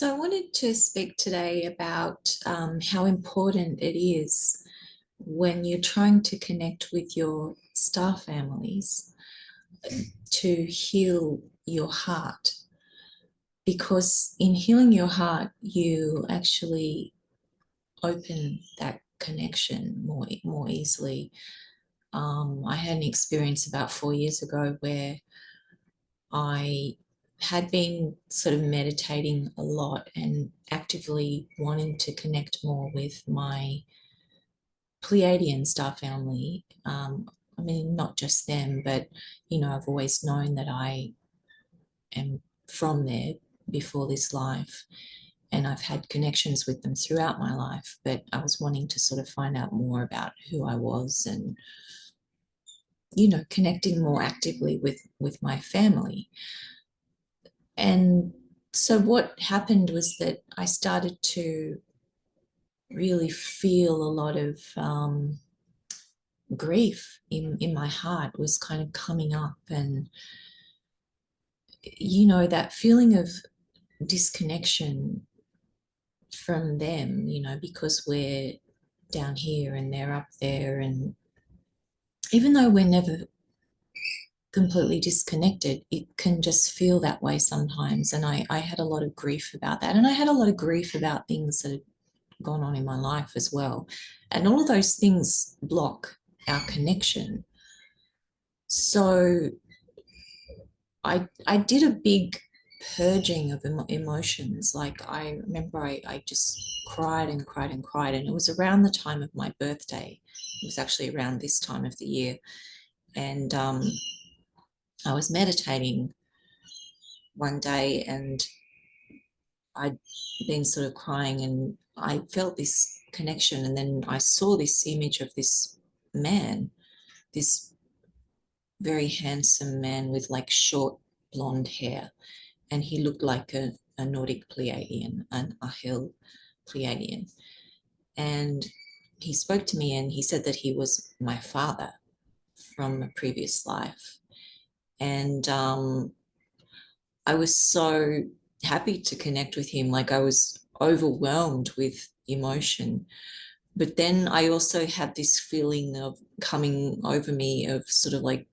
So I wanted to speak today about how important it is when you're trying to connect with your star families to heal your heart. Because in healing your heart, you actually open that connection more easily. I had an experience about 4 years ago where I had been sort of meditating a lot and actively wanting to connect more with my Pleiadian star family. I mean, not just them, but, I've always known that I am from there before this life. And I've had connections with them throughout my life, but I was wanting to sort of find out more about who I was and, connecting more actively with my family. And so what happened was that I started to really feel a lot of grief in my heart was kind of coming up. And, that feeling of disconnection from them, because we're down here and they're up there. And even though we're never completely disconnected, it can just feel that way sometimes. And I had a lot of grief about that. And I had a lot of grief about things that had gone on in my life as well. And all of those things block our connection. So I did a big purging of emotions. Like I remember I just cried and cried and cried. And it was around the time of my birthday. It was actually around this time of the year. And I was meditating one day and I'd been sort of crying and I felt this connection. And then I saw this image of this man, this very handsome man with like short blonde hair. And he looked like a Nordic Pleiadian, an Ahil Pleiadian. And he spoke to me and he said that he was my father from a previous life. And I was so happy to connect with him. Like I was overwhelmed with emotion. But then I also had this feeling of coming over me of sort of like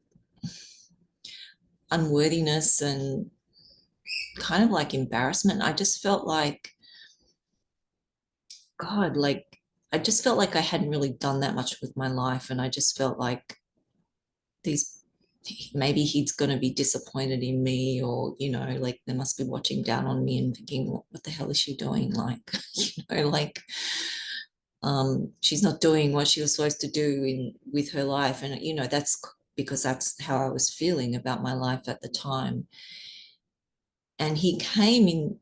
unworthiness and kind of like embarrassment. I just felt like, God, like I just felt like I hadn't really done that much with my life. And I just felt like these maybe he's going to be disappointed in me, or like they must be watching down on me and thinking, what the hell is she doing, like like she's not doing what she was supposed to do with her life. And that's because that's how I was feeling about my life at the time. And he came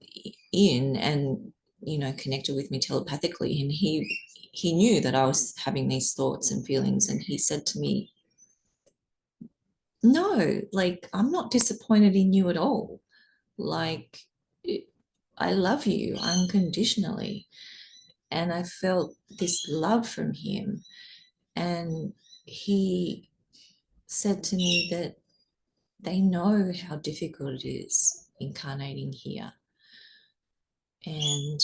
in and connected with me telepathically, and he knew that I was having these thoughts and feelings, and he said to me, no, like I'm not disappointed in you at all. Like I love you unconditionally. And I felt this love from him. And he said to me that they know how difficult it is incarnating here. And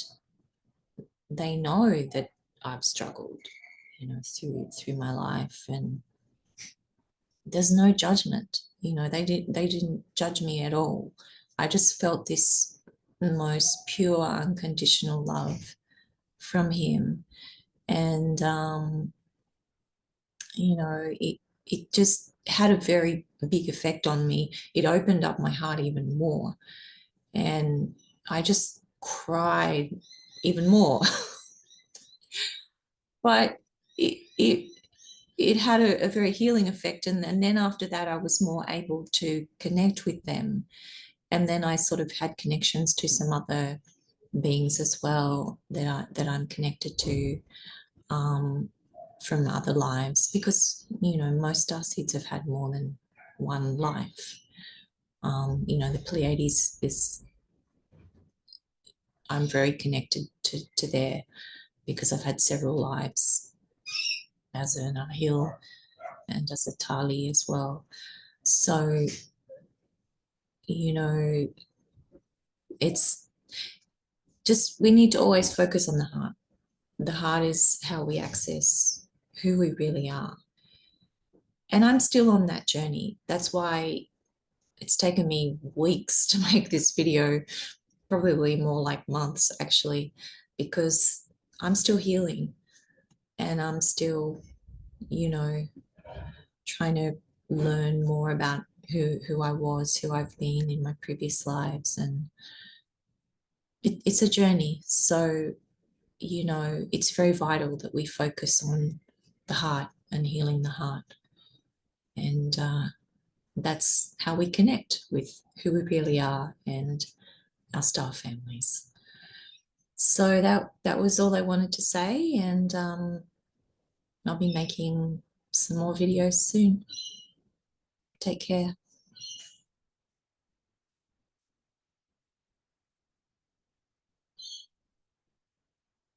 they know that I've struggled, through my life. And there's no judgment. They didn't judge me at all. I just felt this most pure, unconditional love from him. And it just had a very big effect on me. It opened up my heart even more. And I just cried even more. But it had a very healing effect. And then after that, I was more able to connect with them. And then I sort of had connections to some other beings as well that I'm connected to from other lives, because most starseeds have had more than one life. The Pleiades is I'm very connected to there because I've had several lives as an Ahil and as a Tali as well. So, it's just we need to always focus on the heart. The heart is how we access who we really are. And I'm still on that journey. That's why it's taken me weeks to make this video, probably more like months actually, because I'm still healing and I'm still, you know, trying to learn more about who I was, who I've been in my previous lives. And it's a journey. So, you know, it's very vital that we focus on the heart and healing the heart. And that's how we connect with who we really are and our star families. So that was all I wanted to say, and I'll be making some more videos soon. Take care.